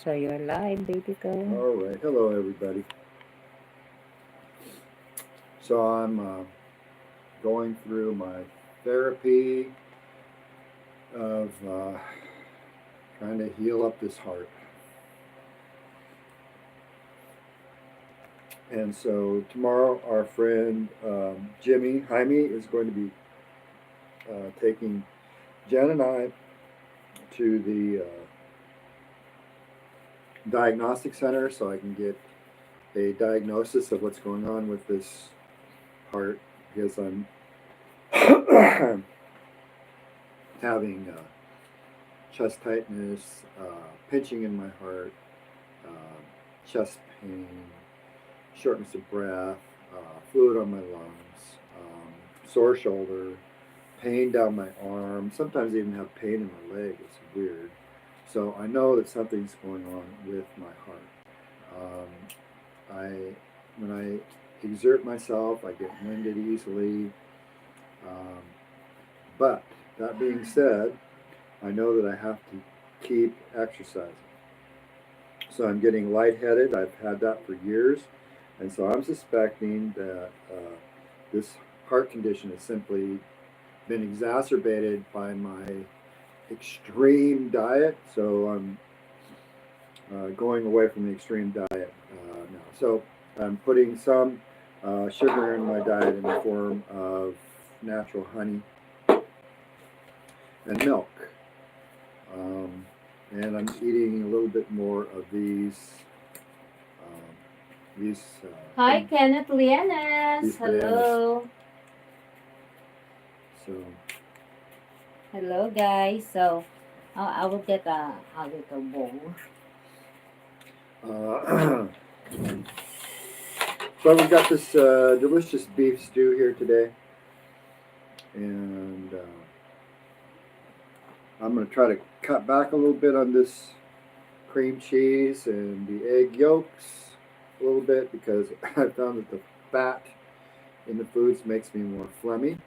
So you're live, baby girl. All right. Hello, everybody. So I'm going through my therapy of trying to heal up this heart. And so tomorrow, our friend Jaime, is going to be taking Jen and I to the diagnostic center so I can get a diagnosis of what's going on with this heart because I'm having chest tightness, pinching in my heart, chest pain, shortness of breath, fluid on my lungs, sore shoulder, pain down my arm. Sometimes I even have pain in my leg. It's weird. So I know that something's going on with my heart. When I exert myself, I get winded easily. But that being said, I know that I have to keep exercising. So I'm getting lightheaded. I've had that for years. And so I'm suspecting that this heart condition has simply been exacerbated by my extreme diet. So I'm going away from the extreme diet now. So I'm putting some sugar in my diet in the form of natural honey and milk. And I'm eating a little bit more of these. Hi, Kenneth Lianes. Hello. So. Hello, guys. So I will get a little bowl. So we've got this delicious beef stew here today, and I'm going to try to cut back a little bit on this cream cheese and the egg yolks a little bit because I found that the fat in the foods makes me more phlegmy.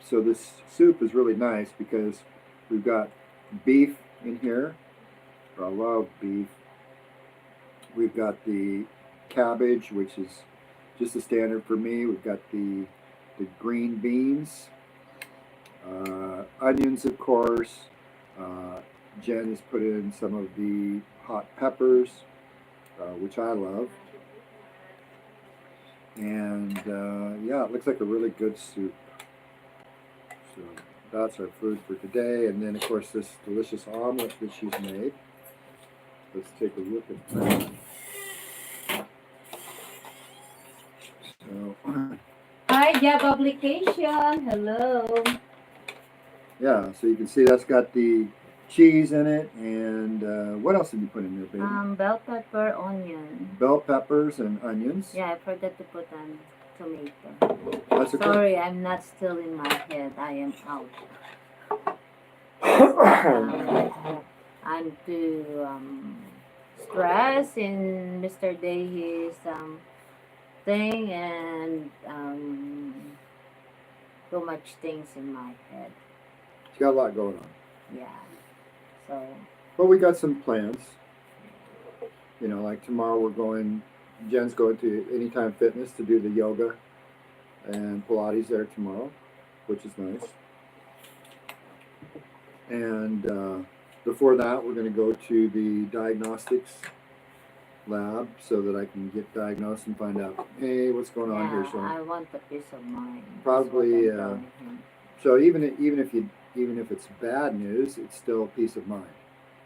So this soup is really nice because we've got beef in here. I love beef. We've got the cabbage, which is just a standard for me. We've got the green beans, onions, of course. Jen has put in some of the hot peppers, which I love. And yeah, it looks like a really good soup. So that's our food for today. And then, of course, this delicious omelet that she's made. Let's take a look at that. So, hi, job application. Hello. Yeah, so you can see that's got the cheese in it. And what else did you put in there, baby? Bell pepper, onion. Bell peppers and onions. Yeah, I forgot to put on tomato. That's okay. Sorry, I'm not still in my head. I am out. I'm too stressed in Mr. Day's thing and too much things in my head. She's got a lot going on. Yeah. So. But we got some plans. You know, like tomorrow Jen's going to Anytime Fitness to do the yoga and Pilates there tomorrow, which is nice. And before that, we're going to go to the diagnostics lab so that I can get diagnosed and find out, hey, what's going on here. So I want the peace of mind. Probably. So even if it's bad news, it's still peace of mind.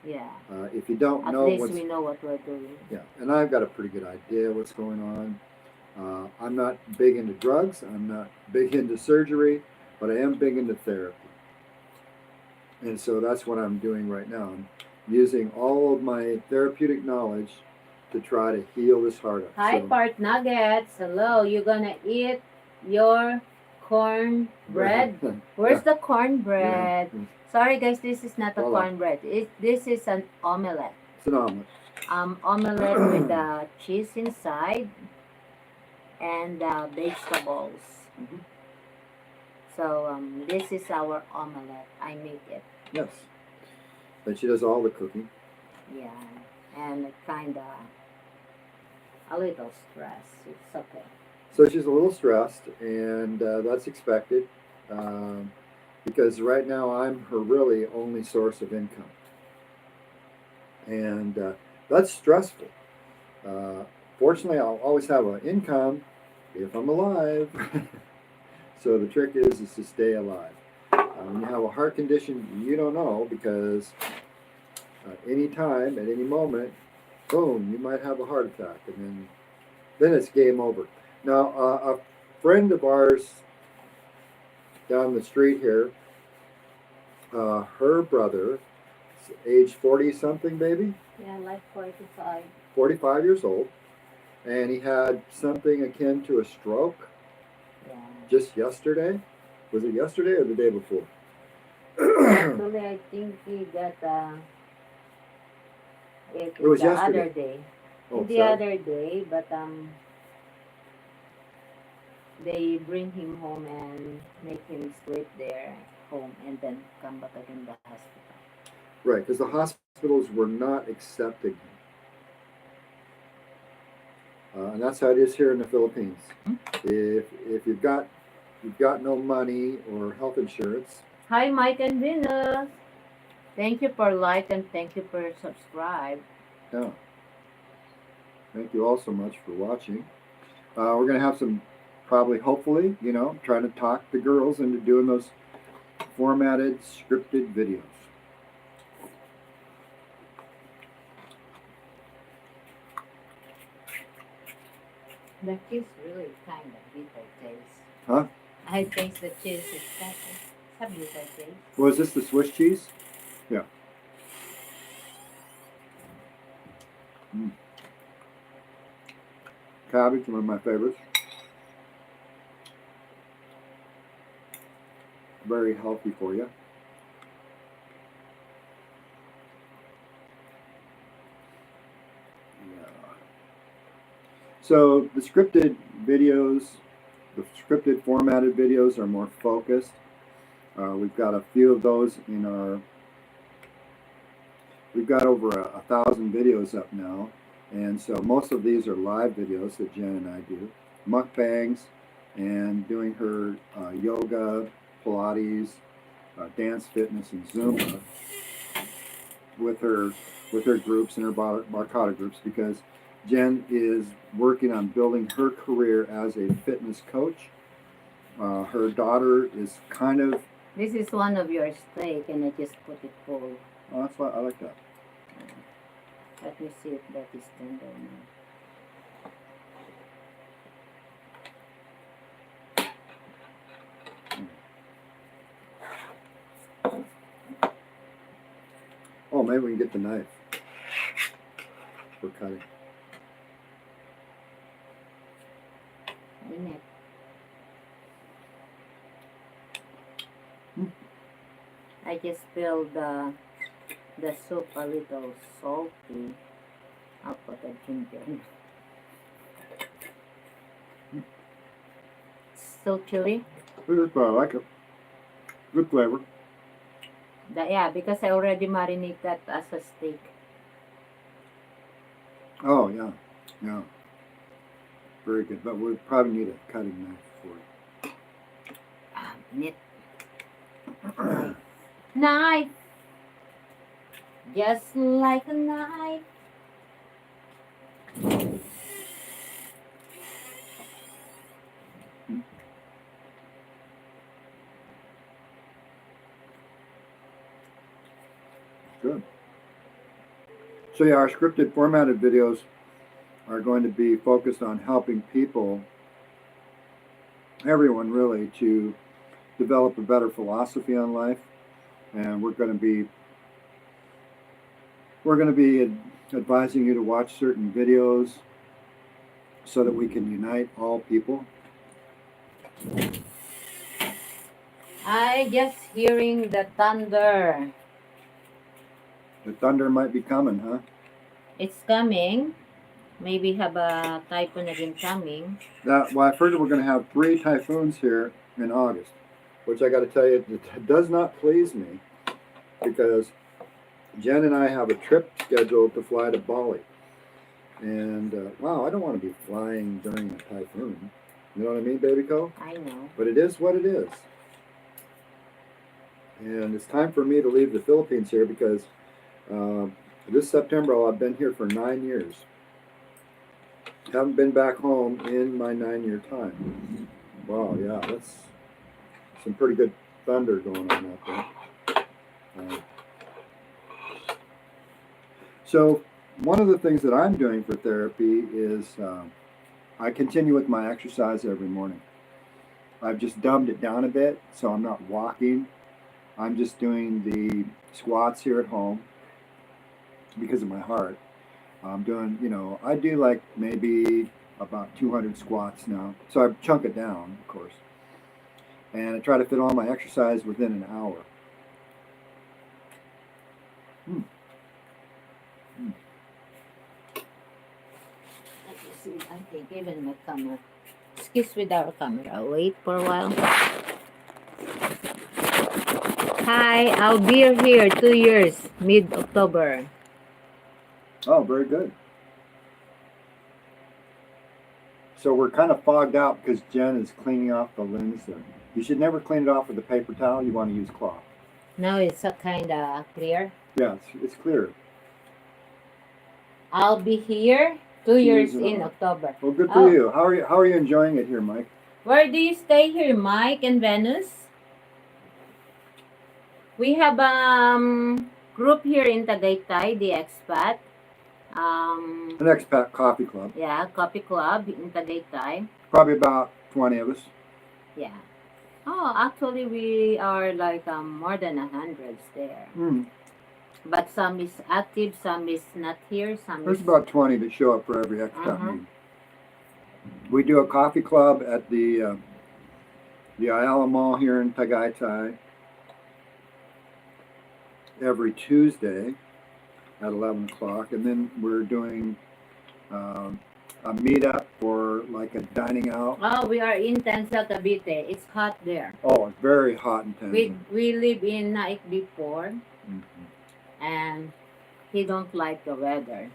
Yeah. If you don't know, at least we know what we're doing. Yeah, and I've got a pretty good idea what's going on. I'm not big into drugs. I'm not big into surgery, but I am big into therapy. And so that's what I'm doing right now. I'm using all of my therapeutic knowledge to try to heal this heart up. Hi, Part Nuggets. Hello. You're gonna eat your cornbread? Where's the cornbread? Yeah. Sorry, guys. This is not a cornbread. This is an omelette. It's an omelet. Omelette with the cheese inside and vegetables. Mm-hmm. So this is our omelette. I make it. Yes. And she does all the cooking. Yeah. and kind of a little stressed. It's okay. So she's a little stressed, and that's expected because right now I'm her really only source of income, and that's stressful. Fortunately, I'll always have an income if I'm alive. So the trick is to stay alive. When you have a heart condition, you don't know because any time, at any moment, boom, you might have a heart attack, and then it's game over. Now, a friend of ours down the street here, her brother, age 40 something, baby, Yeah, like 45. 45 years old, and he had something akin to a stroke Yeah. just yesterday. Was it yesterday or the day before? Actually, I think he got it was the yesterday. other day. Oh, The sorry. other day, but they bring him home and make him sleep there at home and then come back again to the hospital. Right, because the hospitals were not accepting him. And that's how it is here in the Philippines. If you've got no money or health insurance. Hi, Mike and Venus. Thank you for like and thank you for subscribe. Yeah. Thank you all so much for watching. We're gonna have some, probably, hopefully, trying to talk the girls into doing those formatted, scripted videos. The cheese really kind of bitter taste. Huh? I taste the cheese is kind of bitter taste. Was this the Swiss cheese? Yeah. Cabbage, one of my favorites. Very healthy for you. Yeah. So the scripted videos, the scripted formatted videos are more focused. We've got a few of those in our. We've got over 1,000 videos up now, and so most of these are live videos that Jen and I do, mukbangs, and doing her yoga, Pilates, dance, fitness, and Zumba with her groups and her Barcata groups, because Jen is working on building her career as a fitness coach. Her daughter is kind of. This is one of your steak, and I just put it full. Oh, that's why I like that. Let me see if that is tender now. Oh, maybe we can get the knife for cutting. Isn't it? I just spilled the soup a little salty. I'll put a ginger in. Still chili? I like it. Good flavor. Yeah, because I already marinate that as a steak. Oh, yeah. Yeah. Very good. But we probably need a cutting knife for it. Knife! Just like a knife. Good. So yeah, our scripted formatted videos are going to be focused on helping people, everyone really, to develop a better philosophy on life. And we're going to be advising you to watch certain videos so that we can unite all people. I just hearing the thunder. The thunder might be coming, huh? It's coming. Maybe have a typhoon again coming. Well, I've heard that we're going to have 3 typhoons here in August, which I got to tell you, it does not please me, because Jen and I have a trip scheduled to fly to Bali. And wow, I don't want to be flying during a typhoon. You know what I mean, Baby Co? I know. But it is what it is. And it's time for me to leave the Philippines here because uh, this September I've been here for 9 years. Haven't been back home in my 9 year time. Wow, yeah, that's some pretty good thunder going on out there. Uh, so one of the things that I'm doing for therapy is I continue with my exercise every morning. I've just dumbed it down a bit, so I'm not walking. I'm just doing the squats here at home because of my heart. I'm doing, I do like maybe about 200 squats now. So I chunk it down, of course. And I try to fit all my exercise within an hour. Hmm. Hmm. Let me see. I think even my camera. Excuse with our camera. Wait for a while. Hi, I'll be here 2 years, mid-October. Oh, very good. So we're kind of fogged out because Jen is cleaning off the lens there. You should never clean it off with a paper towel. You want to use cloth. Now it's a kind of clear. Yeah, it's clear. I'll be here 2 years in October. Well, good for you. How are you enjoying it here, Mike? Where do you stay here, Mike and Venus? We have group here in Tagaytay, the expat. An expat coffee club. Yeah, coffee club in Tagaytay. Probably about 20 of us. Yeah. Oh, actually, we are like more than 100 there. Mm. But some is active, some is not here, some There's is... about 20 that show up for every expat meeting. We do a coffee club at the Ayala Mall here in Tagaytay every Tuesday at 11 o'clock. And then we're doing a meetup for like a dining out. Oh, we are in Tanza, Cavite. It's hot there. Oh, it's very hot in Tanza. We live in Naik before, Mm-hmm. and he don't like the weather.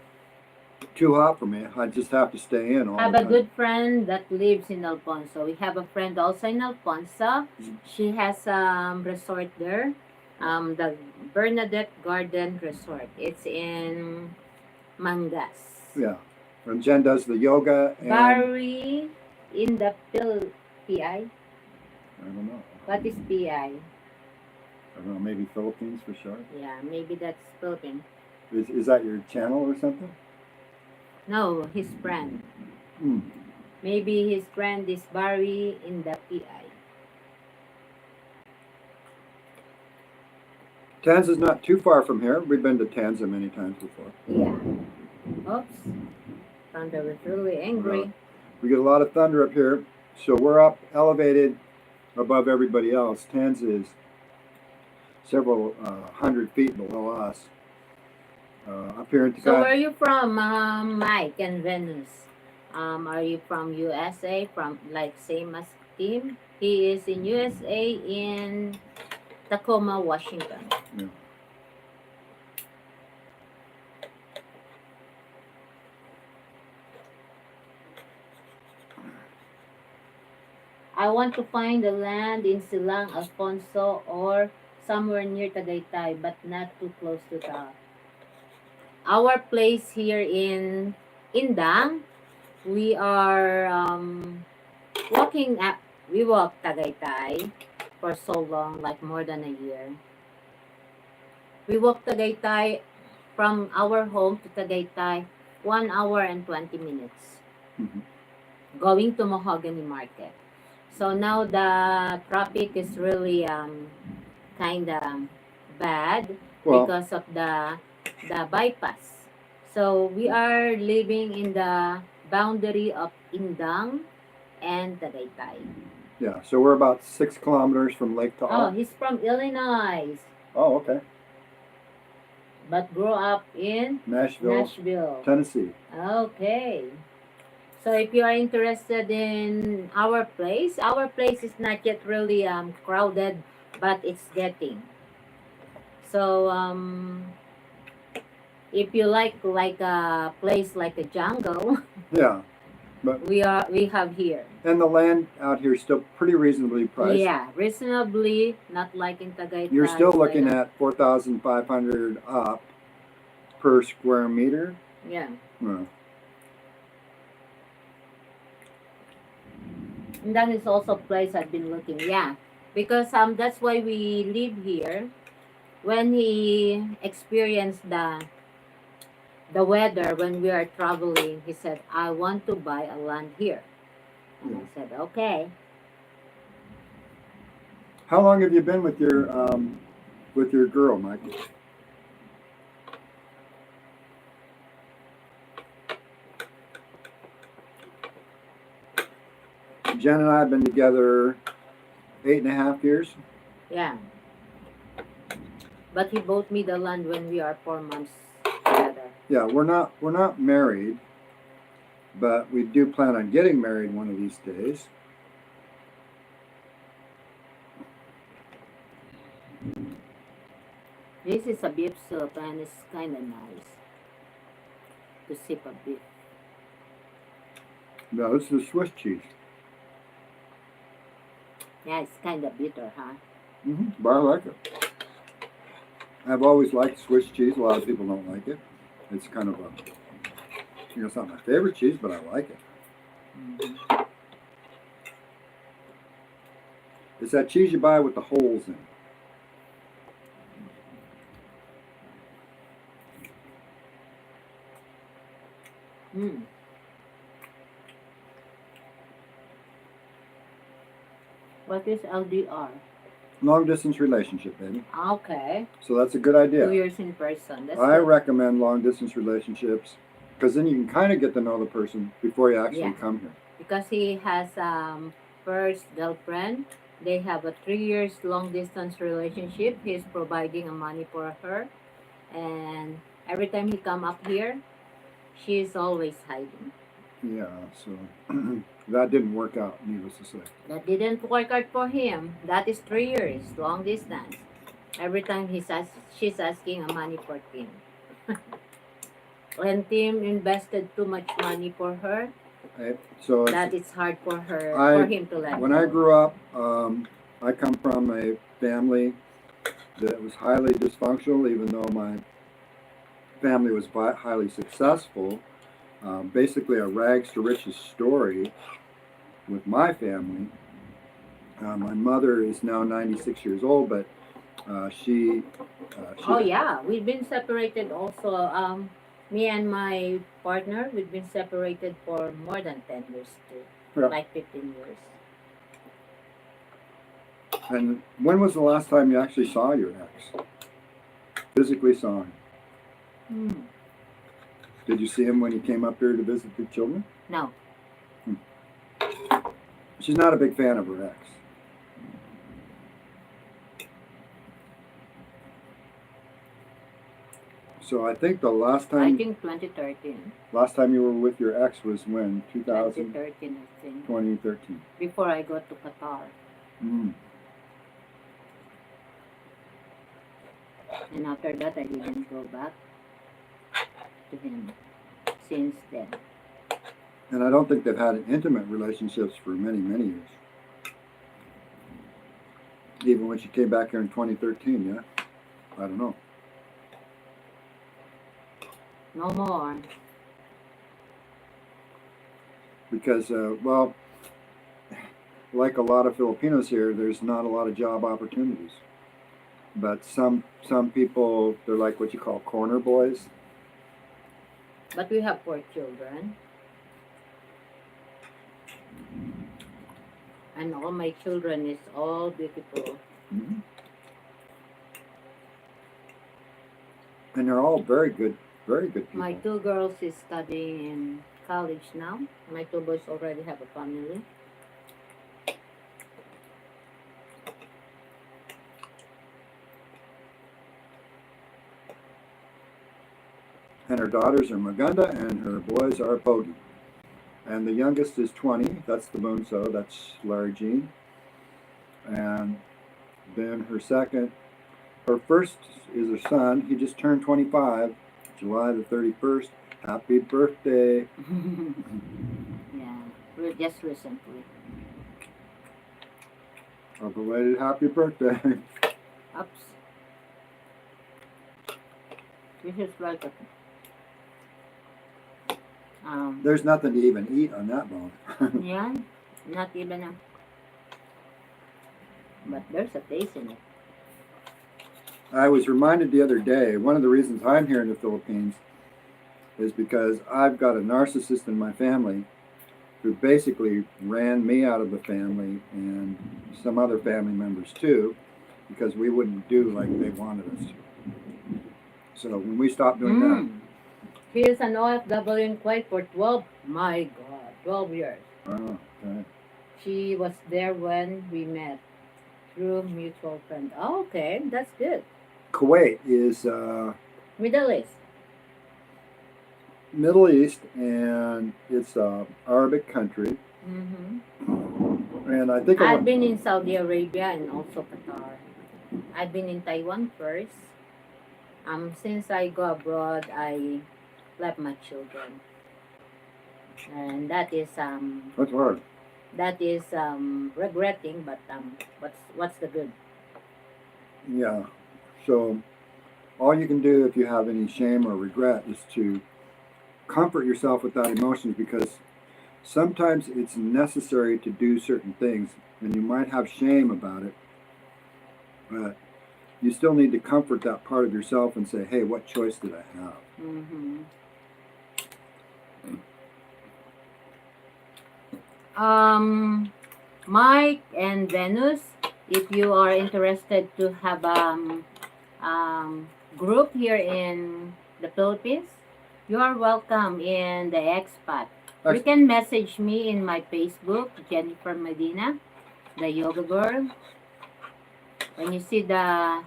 Too hot for me. I just have to stay in all I have the a time. good friend that lives in Alfonso. We have a friend also in Alfonso. She has a resort there, the Bernadette Garden Resort. It's in Mangas. Yeah. And Jen does the yoga and... Barry in the PI. I don't know. What is PI? I don't know, maybe Philippines for sure. Yeah, maybe that's Philippine. Is that your channel or something? No, his friend. Mm. Maybe his friend is Barry in the PI. Tanza's not too far from here. We've been to Tanza many times before. Yeah. Oops. Thunder was really angry. We get a lot of thunder up here, so we're up elevated above everybody else. Tanza is several 100 feet below us. Up here in Tagaytay. So where are you from, Mike and Venus? Are you from USA? From like same as Tim? He is in USA in Tacoma, Washington. Yeah. I want to find the land in Silang, Alfonso, or somewhere near Tagaytay, but not too close to the... Our place here in Indang, we are walking up. We walk Tagaytay for so long, like more than a year. We walk Tagaytay from our home to Tagaytay 1 hour and 20 minutes. Mhm. Going to Mahogany Market. So now the traffic is really kind of bad because of the bypass. So we are living in the boundary of Indang and Tagaytay. Yeah, so we're about 6 kilometers from Lake Taal. Oh, he's from Illinois, Oh, okay. but grew up in Nashville, Tennessee. Okay. So if you are interested in our place is not yet really crowded, but it's getting. So If you like a place like a jungle, Yeah, but we have here. and the land out here is still pretty reasonably priced. Yeah, reasonably, not like in Tagaytay. You're still it's looking like at 4,500 up per square meter. yeah. Well, And that is also a place I've been looking. Yeah, because that's why we live here. When he experienced the weather when we are traveling, he said, "I want to buy a land here." And I said, "Okay." how long have you been with your girl, Mike? Jen and I have been together 8.5 years. Yeah. But he bought me the land when we are 4 months together. Yeah, we're not married, but we do plan on getting married one of these days. This is a beef soup and it's kind of nice to sip a beef. No, this is Swiss cheese. Yeah, it's kind of bitter, huh? But I like it. I've always liked Swiss cheese. A lot of people don't like it. It's kind of it's not my favorite cheese, but I like it. Mm-hmm. It's that cheese you buy with the holes in it. Mm. What is LDR? Long distance relationship, baby. Okay. So that's a good 2 idea. years in person. That's I good. recommend long distance relationships because then you can kind of get to know the person before you actually come here. Because he has first girlfriend. They have a 3 years long distance relationship. He's providing money for her, and every time he come up here, she's always hiding. Yeah, so that didn't work out, needless to say. That didn't work out for him. That is 3 years long distance. Every time she's asking money for Tim. When Tim invested too much money for her, So that it's hard for her for him to let when go. I grew up, I come from a family that was highly dysfunctional, even though my family was highly successful. Basically, a rags to riches story with my family. My mother is now 96 years old, but she Oh yeah, we've been separated also. Me and my partner, we've been separated for more than 10 years too, Yeah. like 15 years. And when was the last time you actually saw your ex? Physically saw him? Hmm. Did you see him when he came up here to visit the children? No. She's not a big fan of her ex. So I think the last I time think 2013. last time you were with your ex was when 2013, I think. 2013. Before I go to Qatar. Mm. And after that, I didn't go back to him since then. And I don't think they've had intimate relationships for many, many years. Even when she came back here in 2013, yeah? I don't know. No more. Because, well, like a lot of Filipinos here, there's not a lot of job opportunities. But some people, they're like what you call corner boys. But we have 4 children. And all my children is all beautiful. Mm-hmm. And they're all very good people. My 2 girls is studying in college now. My 2 boys already have a family. And her daughters are Maganda and her boys are Pogi. And the youngest is 20, that's the Bunso, that's Larry Jean. And then her first is her son, he just turned 25 July the 31st. Happy birthday. Yeah, just recently. A belated happy birthday. Oops. This is like a There's nothing to even eat on that bone. yeah, not even a, but there's a taste in it. I was reminded the other day, one of the reasons I'm here in the Philippines is because I've got a narcissist in my family who basically ran me out of the family and some other family members too, because we wouldn't do like they wanted us to. So when we stopped doing that, She is an OFW in Kuwait for 12, my God, 12 years. oh, okay. She was there when we met through mutual friend. Oh, okay, that's good. Kuwait is Middle East. Middle East, and it's a Arabic country. And I think I've been in Saudi Arabia and also Qatar. I've been in Taiwan first. Since I go abroad, I left my children, and that is that's hard. that is regretting, but what's the good? Yeah. So all you can do if you have any shame or regret is to comfort yourself with that emotion, because sometimes it's necessary to do certain things, and you might have shame about it, but you still need to comfort that part of yourself and say, hey, what choice did I have? Mike and Venus, if you are interested to have group here in the Philippines, you are welcome in the expat. You can message me in my Facebook, Jennifer Medina, the yoga girl. When you see the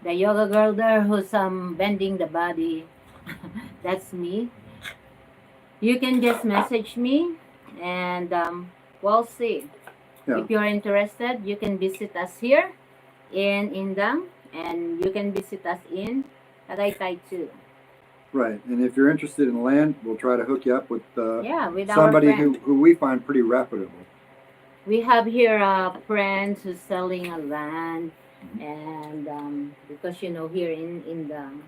yoga girl there who's bending the body, that's me. You can just message me, and we'll see. Yeah. If you're interested, you can visit us here in Indang, and you can visit us in Tagaytay too. Right, and if you're interested in land, we'll try to hook you up with with somebody our friend. who we find pretty reputable. We have here friends who's selling a land, and because here in Indang,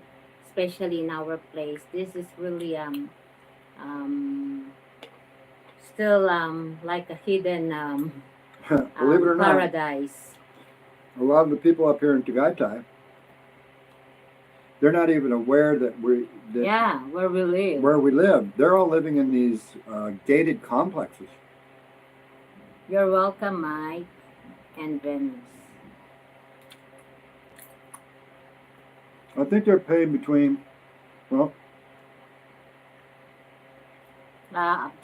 especially in our place, this is really still like a hidden Believe it or not, paradise. a lot of the people up here in Tagaytay, they're not even aware that where we live. Where we live. They're all living in these gated complexes. You're welcome, Mike and Venus. I think they're paying between, well,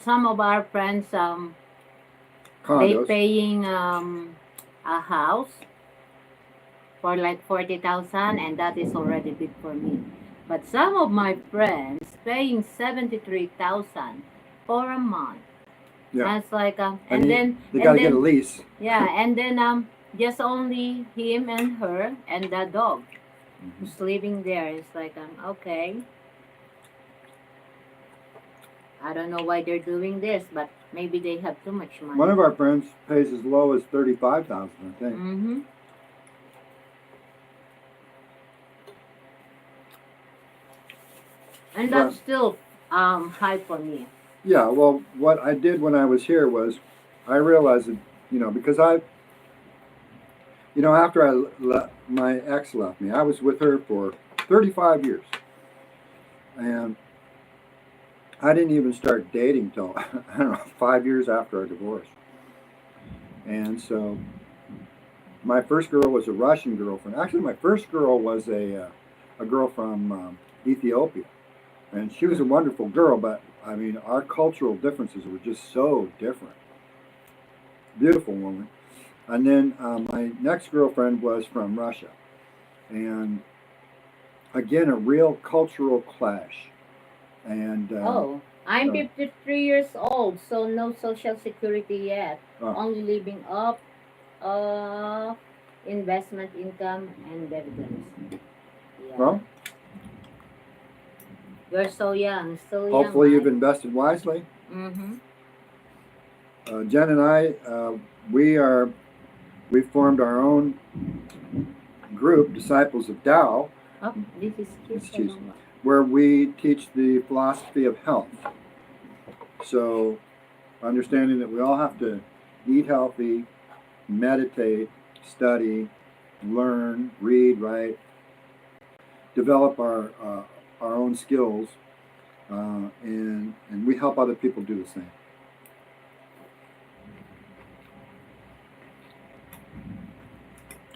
some of our friends they condos. paying a house for like 40,000, and that is already big for me. But some of my friends paying 73,000 for a month. Yeah. That's like and then they gotta get a lease. Yeah, and then just only him and her and the dog who's living there. It's like okay. I don't know why they're doing this, but maybe they have too much money. One of our friends pays as low as 35,000, I think. And that's still high for me. Yeah, well, what I did when I was here was I realized that, because after my ex left me, I was with her for 35 years. And I didn't even start dating till, I don't know, 5 years after our divorce. And so my first girl was a Russian girlfriend. Actually, my first girl was a girl from Ethiopia. And she was a wonderful girl, but I mean, our cultural differences were just so different. Beautiful woman. And then my next girlfriend was from Russia. And again, a real cultural clash. And I'm 53 years old, so no social security yet. Only living up investment income and dividends. Yeah. Well, You're so young, still young. Hopefully you've right? invested wisely. Mm-hmm. Jen and I, we formed our own group, Disciples of Tao, Oh, this is cute. It's I cheese. don't know. where we teach the philosophy of health. So, understanding that we all have to eat healthy, meditate, study, learn, read, write, develop our own skills, and we help other people do the same.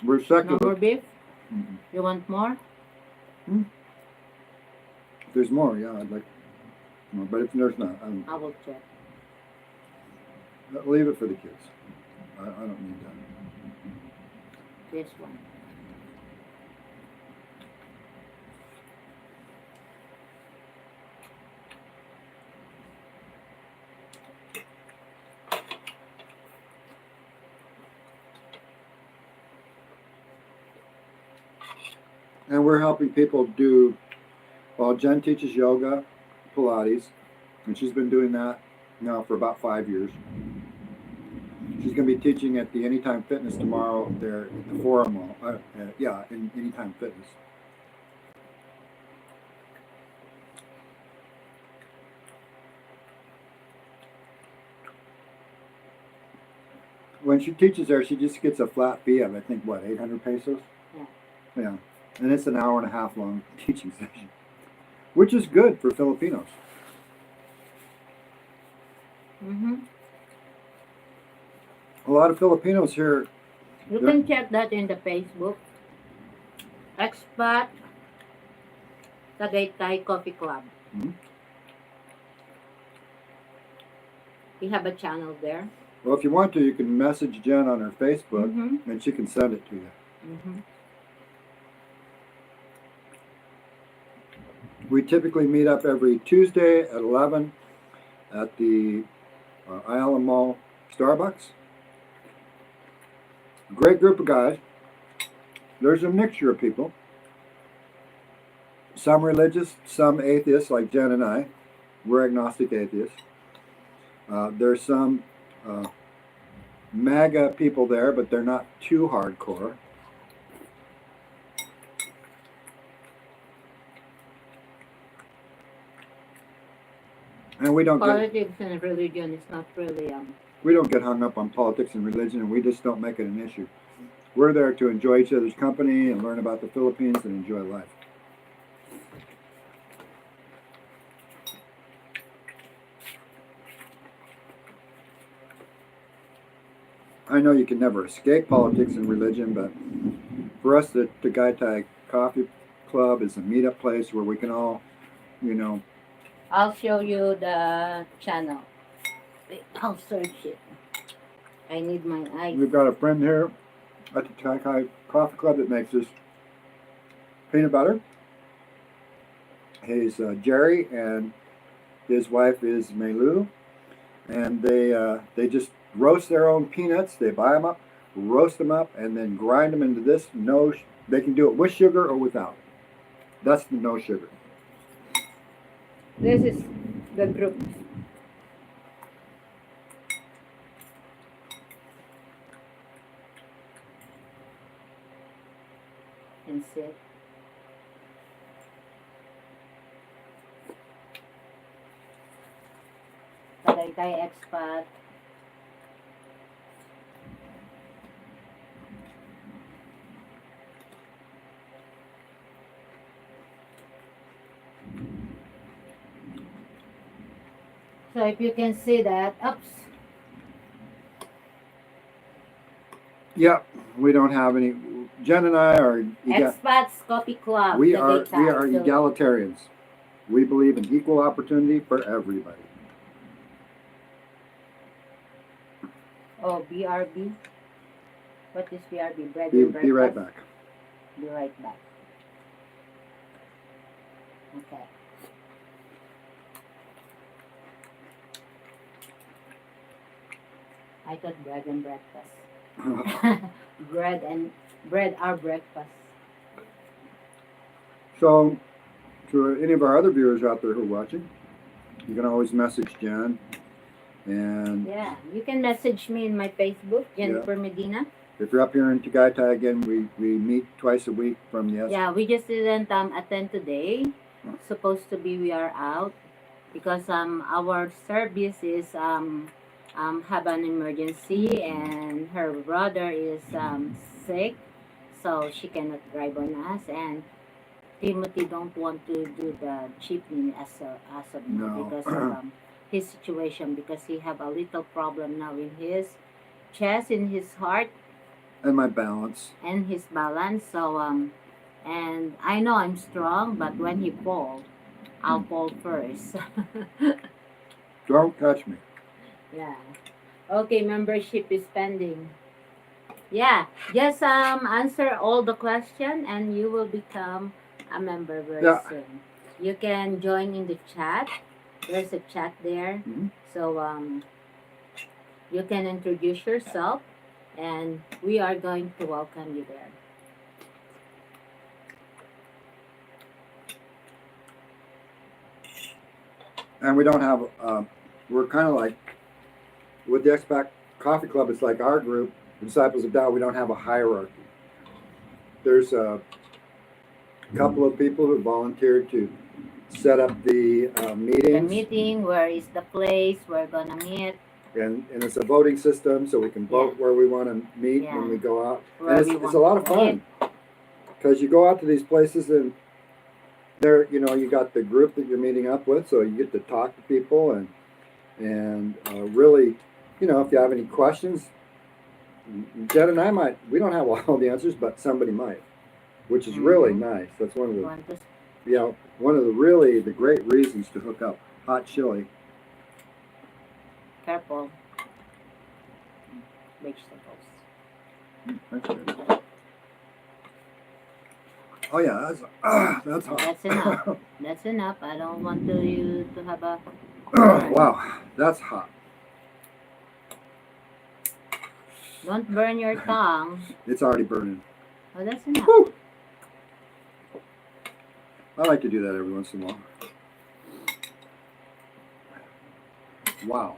We're No secular. more beef? Mhm. You want more? If there's more, yeah, I'd like more. But if there's not, I will check. I'll leave it for the kids. I don't need that. This one. And we're helping people do, well, Jen teaches yoga, Pilates, and she's been doing that now for about 5 years. She's going to be teaching at the Anytime Fitness tomorrow there at the Forum Mall. In Anytime Fitness. When she teaches there, she just gets a flat fee of, I think, what, 800 pesos? Yeah. Yeah. And it's an hour and a half long teaching session, which is good for Filipinos. Mm-hmm. A lot of Filipinos here. You can check that in the Facebook. Expat Tagaytay Coffee Club. Mhm. We have a channel there. Well, if you want to, you can message Jen on her Facebook, Mm-hmm. and she can send it to you. Mm-hmm. We typically meet up every Tuesday at 11 at the Ayala Mall Starbucks. Great group of guys. There's a mixture of people. Some religious, some atheists, like Jen and I. We're agnostic atheists. There's some MAGA people there, but they're not too hardcore. And we don't Politics and religion is not really we don't get hung up on politics and religion, and we just don't make it an issue. We're there to enjoy each other's company and learn about the Philippines and enjoy life. I know you can never escape politics and religion, but for us, the Tagaytay Coffee Club is a meetup place where we can all, I'll show you the channel. Wait, I'll search it. I need my eyes. we've got a friend here at the Tagaytay Coffee Club that makes this peanut butter. He's Jerry, and his wife is Melu, and they just roast their own peanuts. They buy them up, roast them up, and then grind them into this. They can do it with sugar or without. That's the no sugar. This is the group. And sit. Tagaytay expat. So if you can see that, oops. Yeah, we don't have any. Jen and I are Expats Coffee Club. we are Tagaytay. egalitarians. We believe in equal opportunity for everybody. Oh, BRB. What is BRB? Bread Be, and be right breakfast? back. Be right back. Okay. I thought bread and breakfast. bread are breakfast. So To any of our other viewers out there who are watching, you can always message Jen. And Yeah, you can message me in my Facebook, Jennifer Medina. if you're up here in Tagaytay again, we meet twice a week from the Yeah, we just didn't attend today. Supposed to be we are out because our service is have an emergency and her brother is sick, so she cannot drive on us, and Timothy don't want to do the jeepney as of now No. because of his situation, because he have a little problem now in his chest, in his heart, and my balance. and his balance. So and I know I'm strong, but when he fall, I'll fall first. Don't touch me. Yeah. Okay, membership is pending. Yeah, just answer all the question and you will become a member very soon. You can join in the chat. There's a chat there. Mhm. So you can introduce yourself and we are going to welcome you there. And we don't have, we're kind of like, with the Expat Coffee Club, it's like our group, Disciples of Tao, we don't have a hierarchy. There's a couple of people who volunteered to set up the meetings. The meeting, where is the place we're gonna meet. And it's a voting system, so we can vote where we want to meet when we go out. And it's a lot of fun. Because you go out to these places and there, you got the group that you're meeting up with, so you get to talk to people and really, if you have any questions, Jed and I we don't have all the answers, but somebody might, which is really nice. That's one of the great reasons to hook up hot chili. Careful. Vegetables. That's good. Oh yeah, that's hot. That's enough. That's enough. I don't want you to have a... Wow, that's hot. Don't burn your tongue. It's already burning. Oh, that's enough. Woo! I like to do that every once in a while. Wow.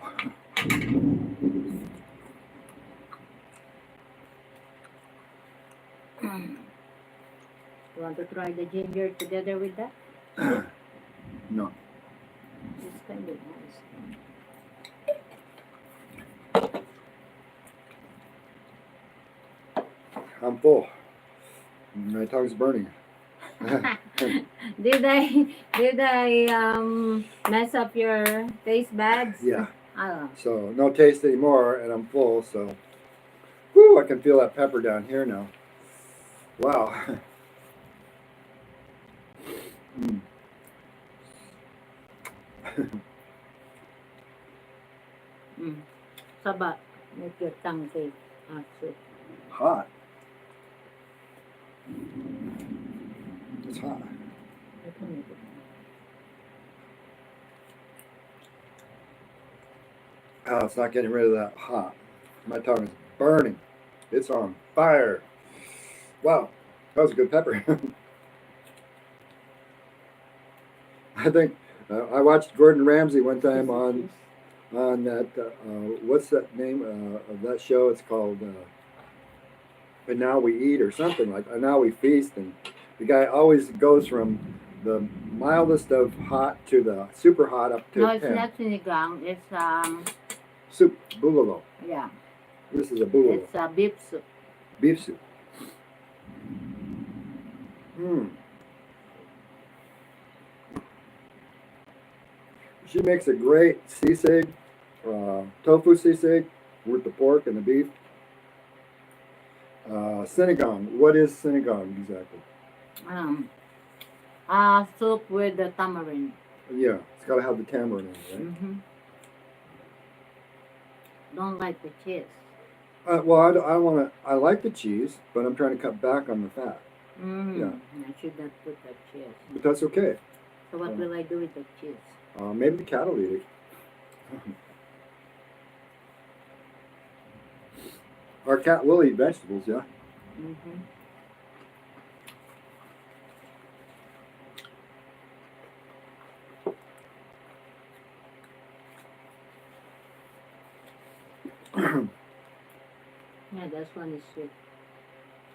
You want to try the ginger together with that? No. It's kind of nice. I'm full. My tongue's burning. Did I mess up your taste buds? Yeah. Oh. So no taste anymore, and I'm full. So, whoo! I can feel that pepper down here now. Wow. Saba, make your tongue taste soup. Hot. It's hot. Oh, it's not getting rid of that hot. My tongue is burning. It's on fire. Wow, that was a good pepper. I think I watched Gordon Ramsay one time on that. What's that name of that show? It's called "And Now We Eat" or something like. "And Now We Feast," and the guy always goes from the mildest of hot to the super hot up to 10. No, it's not sinigang. It's Soup, bulalo. Yeah. This is a bulalo. It's a beef soup. Beef soup. She makes a great sisig, tofu sisig with the pork and the beef. Sinigang. What is sinigang exactly? Soup with the tamarind. Yeah, it's got to have the tamarind in it, right? Mm-hmm. Don't like the cheese. Well, I like the cheese, but I'm trying to cut back on the fat. Yeah. I should not put the cheese. But that's okay. So what will I do with the cheese? Maybe the cattle eat it. Our cat will eat vegetables, yeah. Mm-hmm. Yeah, this one is sweet.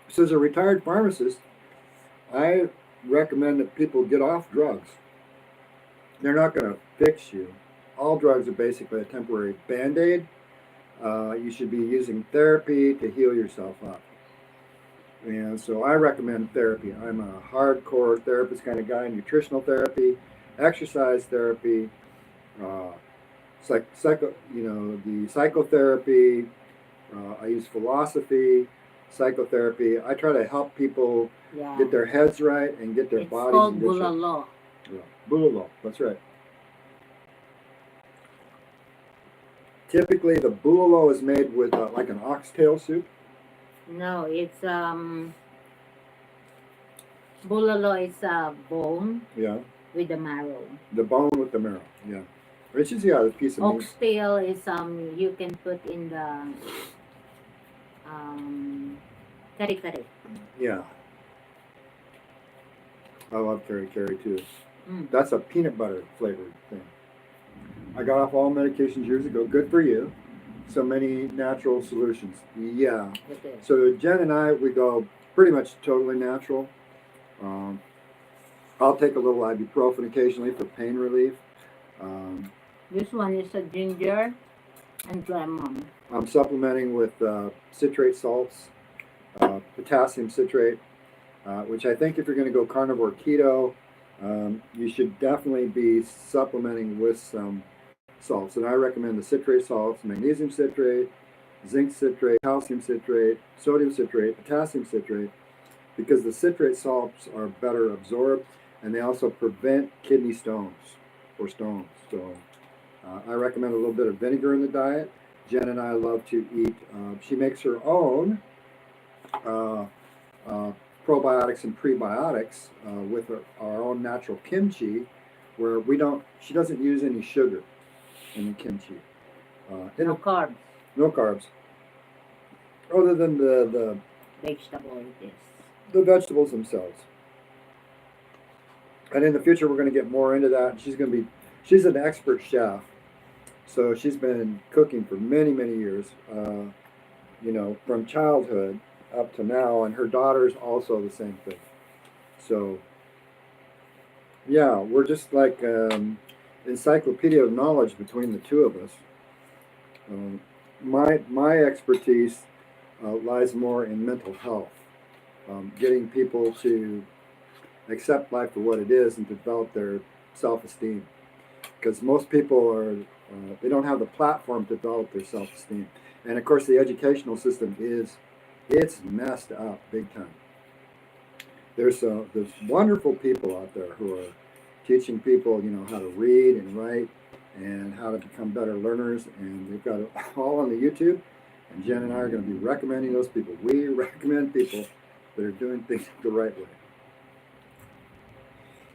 So as a retired pharmacist, I recommend that people get off drugs. They're not going to fix you. All drugs are basically a temporary band-aid. You should be using therapy to heal yourself up. And so I recommend therapy. I'm a hardcore therapist kind of guy, nutritional therapy, exercise therapy, uh, the psychotherapy. I use philosophy, psychotherapy. I try to help people Yeah. get their heads right and get their It's bodies called in good shape. bulalo. Yeah. Bulalo, that's right. Typically, the bulalo is made with like an oxtail soup. No, it's bulalo is a bone Yeah, with the marrow. the bone with the marrow. Yeah, which is the piece of meat. Oxtail is you can put in the kare kare. Yeah, I love kari too. Mm. That's a peanut butter flavored thing. I got off all medications years ago. Good for you. So many natural solutions. Yeah. Okay. So Jen and I, we go pretty much totally natural. I'll take a little ibuprofen occasionally for pain relief. This one is a ginger and lemon. I'm supplementing with citrate salts, potassium citrate, which I think if you're going to go carnivore keto, you should definitely be supplementing with some salts. And I recommend the citrate salts, magnesium citrate, zinc citrate, calcium citrate, sodium citrate, potassium citrate, because the citrate salts are better absorbed and they also prevent kidney stones or stones. So I recommend a little bit of vinegar in the diet. Jen and I love to eat. She makes her own probiotics and prebiotics with our own natural kimchi, where she doesn't use any sugar in the kimchi. No carbs. No carbs. Other than the Vegetable it is. the vegetables themselves. And in the future, we're going to get more into that. She's an expert chef. So she's been cooking for many, many years, from childhood up to now. And her daughter's also the same thing. So, yeah, we're just like encyclopedia of knowledge between the two of us. My expertise lies more in mental health, getting people to accept life for what it is and develop their self-esteem. Because most people they don't have the platform to develop their self-esteem. And of course the educational system it's messed up big time. There's wonderful people out there who are teaching people, how to read and write and how to become better learners, and they've got it all on the YouTube. And Jen and I are going to be recommending those people. We recommend people that are doing things the right way.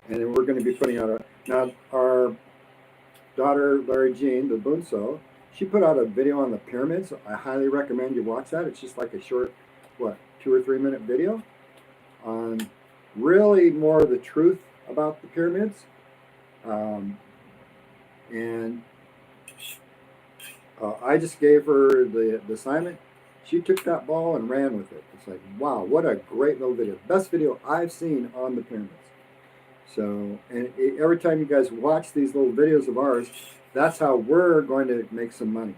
And then we're going to be putting out our daughter, Larry Jean, the Bunso, she put out a video on the pyramids. I highly recommend you watch that. It's just like a short, 2 or 3 minute video on really more of the truth about the pyramids. And I just gave her the assignment. She took that ball and ran with it. It's like, wow, what a great little video. Best video I've seen on the pyramids. So, and every time you guys watch these little videos of ours, that's how we're going to make some money.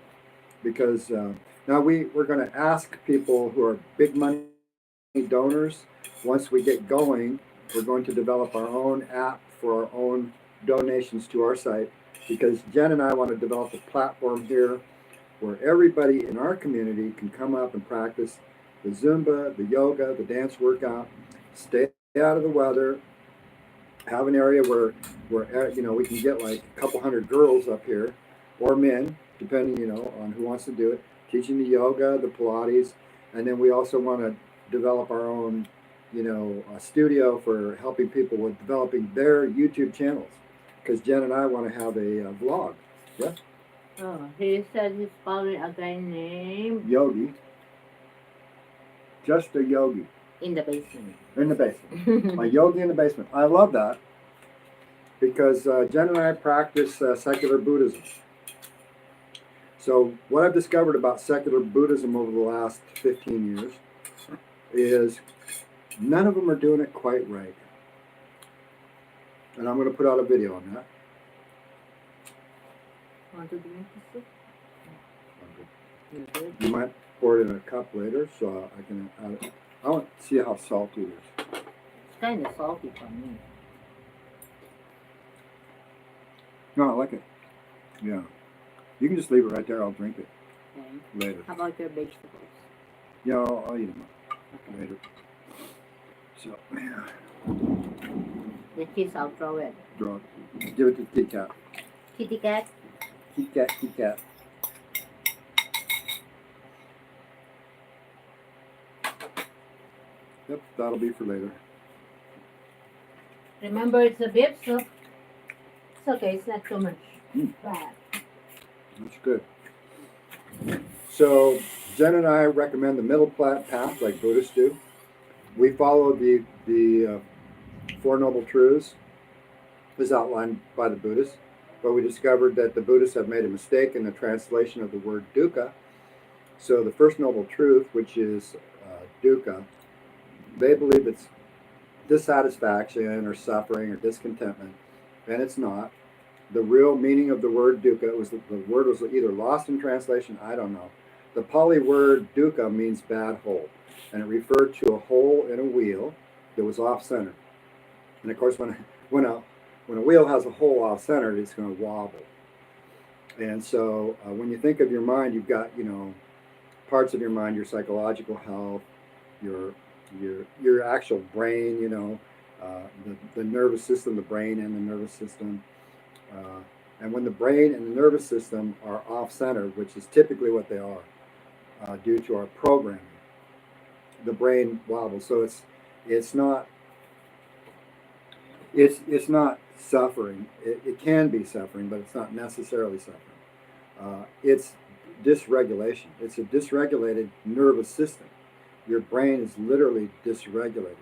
Because now we're going to ask people who are big money donors, once we get going, we're going to develop our own app for our own donations to our site. Because Jen and I want to develop a platform here where everybody in our community can come up and practice the Zumba, the yoga, the dance workout, stay out of the weather, have an area where we can get like a couple hundred girls up here, or men, depending on who wants to do it, teaching the yoga, the Pilates, and then we also want to develop our own a studio for helping people with developing their YouTube channels, because Jen and I want to have a vlog. Yeah. Oh, he said he's following a guy named Yogi. Just a yogi. in the basement. In the basement. A yogi in the basement. I love that because Jen and I practice secular Buddhism. So what I've discovered about secular Buddhism over the last 15 years is none of them are doing it quite right. And I'm going to put out a video on that. Want to drink the soup? You good? You might pour it in a cup later, so I can add it. I want to see how salty it is. It's kind of salty for me. No, I like it. Yeah. You can just leave it right there. I'll drink it Okay. later. How about your vegetables? Yeah, I'll eat them Okay. later. So, yeah. The kids, I'll throw it. Draw it. Give it to the kitty cat. Kitty cat. Kitty cat, kitty cat. Yep, that'll be for later. Remember, it's a beef soup. It's okay. It's not too much. Mm. Bad. That's good. So, Jen and I recommend the middle path like Buddhists do. We follow the Four Noble Truths as outlined by the Buddhists, but we discovered that the Buddhists have made a mistake in the translation of the word dukkha. So the First Noble Truth, which is dukkha, they believe it's dissatisfaction or suffering or discontentment, and it's not. The real meaning of the word dukkha was that the word was either lost in translation, I don't know. The Pali word dukkha means bad hole, and it referred to a hole in a wheel that was off-centered. And of course, when a wheel has a hole off-centered, it's going to wobble. And so when you think of your mind, you've got, parts of your mind, your psychological health, your actual brain, the nervous system, the brain and the nervous system. And when the brain and the nervous system are off-centered, which is typically what they are due to our programming, the brain wobbles. So it's not suffering. It can be suffering, but it's not necessarily suffering. It's dysregulation. It's a dysregulated nervous system. Your brain is literally dysregulated.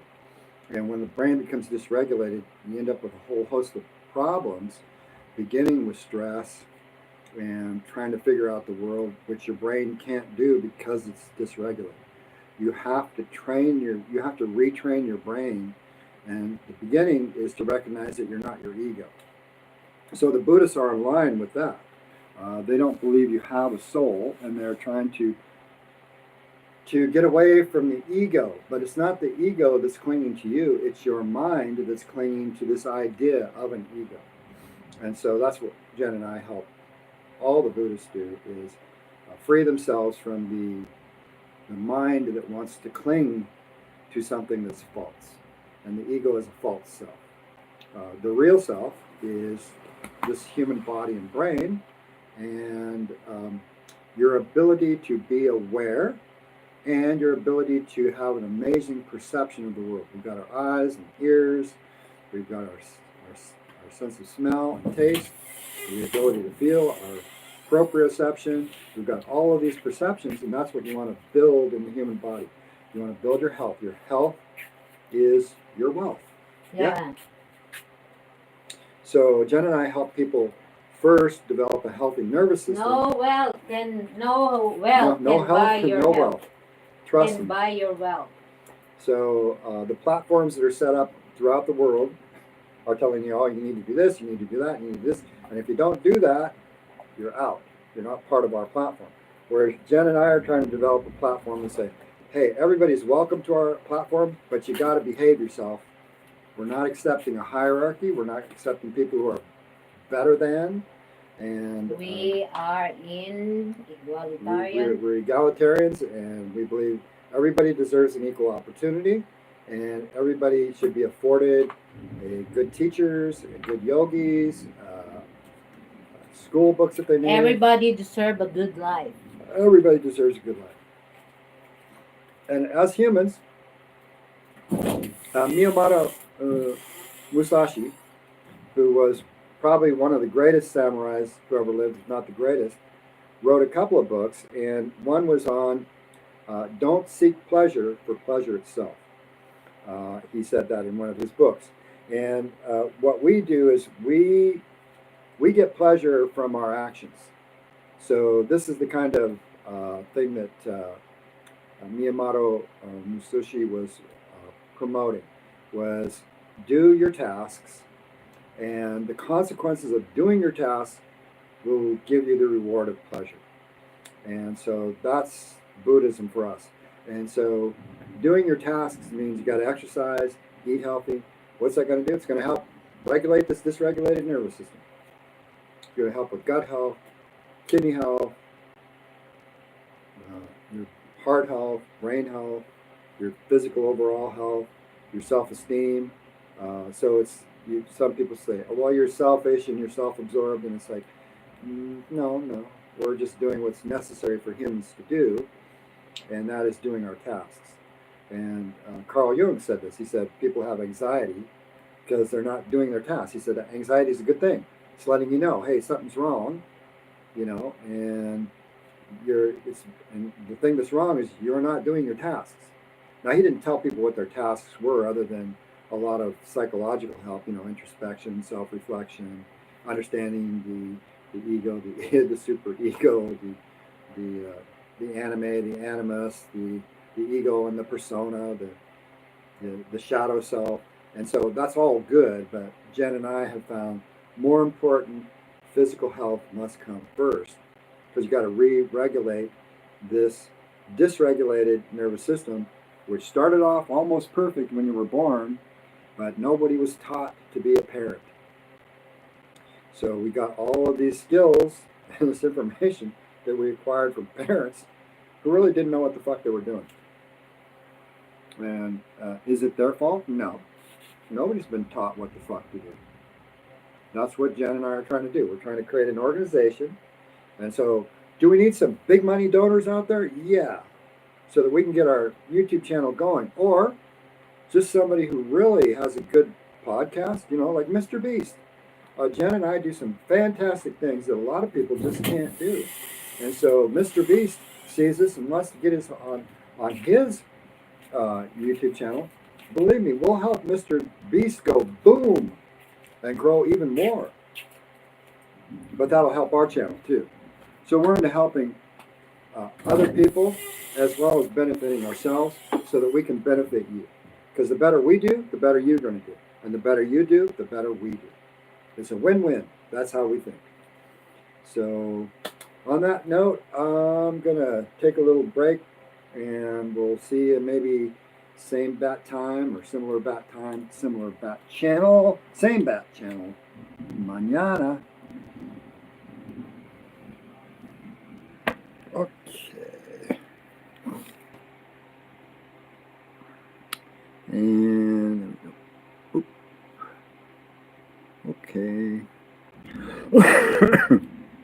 And when the brain becomes dysregulated, you end up with a whole host of problems, beginning with stress and trying to figure out the world, which your brain can't do because it's dysregulated. You have to retrain your brain, and the beginning is to recognize that you're not your ego. So the Buddhists are in line with that. They don't believe you have a soul, and they're trying to get away from the ego. But it's not the ego that's clinging to you, it's your mind that's clinging to this idea of an ego. And so that's what Jen and I help all the Buddhists do, is free themselves from the mind that wants to cling to something that's false. And the ego is a false self. The real self is this human body and brain, and your ability to be aware and your ability to have an amazing perception of the world. We've got our eyes and ears, we've got our sense of smell and taste, the ability to feel, our proprioception. We've got all of these perceptions, and that's what you want to build in the human body. You want to build your health. Your health is your wealth. Yeah. So Jen and I help people first develop a healthy nervous system. No wealth can buy your no health. wealth. Trust Can me. buy your wealth. So the platforms that are set up throughout the world are telling you, oh, you need to do this, you need to do that, you need to do this. And if you don't do that, you're out. You're not part of our platform. Whereas Jen and I are trying to develop a platform and say, hey, everybody's welcome to our platform, but you got to behave yourself. We're not accepting a hierarchy. We're not accepting people who are better than. And we are in egalitarian. We're egalitarians, and we believe everybody deserves an equal opportunity, and everybody should be afforded good teachers, good yogis, school books if they need. Everybody deserves a good life. Everybody deserves a good life. And as humans, Miyamoto Musashi, who was probably one of the greatest samurais who ever lived, if not the greatest, wrote a couple of books, and one was on don't seek pleasure for pleasure itself. He said that in one of his books. And what we do is we get pleasure from our actions. So this is the kind of thing that Miyamoto Musashi was promoting, was do your tasks, and the consequences of doing your tasks will give you the reward of pleasure. And so that's Buddhism for us. And so doing your tasks means you got to exercise, eat healthy. What's that going to do? It's going to help regulate this dysregulated nervous system. It's going to help with gut health, kidney health, your heart health, brain health, your physical overall health, your self-esteem. So some people say, oh, well, you're selfish and you're self-absorbed, and it's like, no, we're just doing what's necessary for humans to do, and that is doing our tasks. And Carl Jung said this. He said people have anxiety because they're not doing their tasks. He said that anxiety is a good thing. It's letting you know, hey, something's wrong, and and the thing that's wrong is you're not doing your tasks. Now, he didn't tell people what their tasks were other than a lot of psychological help, introspection, self-reflection, understanding the ego, the id, the superego, the anime, the animus, the ego and the persona, the shadow self. And so that's all good, but Jen and I have found more important physical health must come first, because you got to re-regulate this dysregulated nervous system, which started off almost perfect when you were born, but nobody was taught to be a parent. So we got all of these skills and this information that we acquired from parents who really didn't know what the fuck they were doing. And is it their fault? No. Nobody's been taught what the fuck to do. That's what Jen and I are trying to do. We're trying to create an organization. And so, do we need some big money donors out there? Yeah. So that we can get our YouTube channel going. Or just somebody who really has a good podcast, like Mr. Beast. Jen and I do some fantastic things that a lot of people just can't do. And so Mr. Beast sees this and wants to get us on his YouTube channel. Believe me, we'll help Mr. Beast go boom and grow even more. But that'll help our channel too. So we're into helping other people as well as benefiting ourselves so that we can benefit you. Because the better we do, the better you're going to do. And the better you do, the better we do. It's a win-win. That's how we think. So on that note, I'm going to take a little break, and we'll see you maybe same bat time or similar bat time, similar bat channel, same bat channel, mañana. Okay. And there we go. Oop. Okay.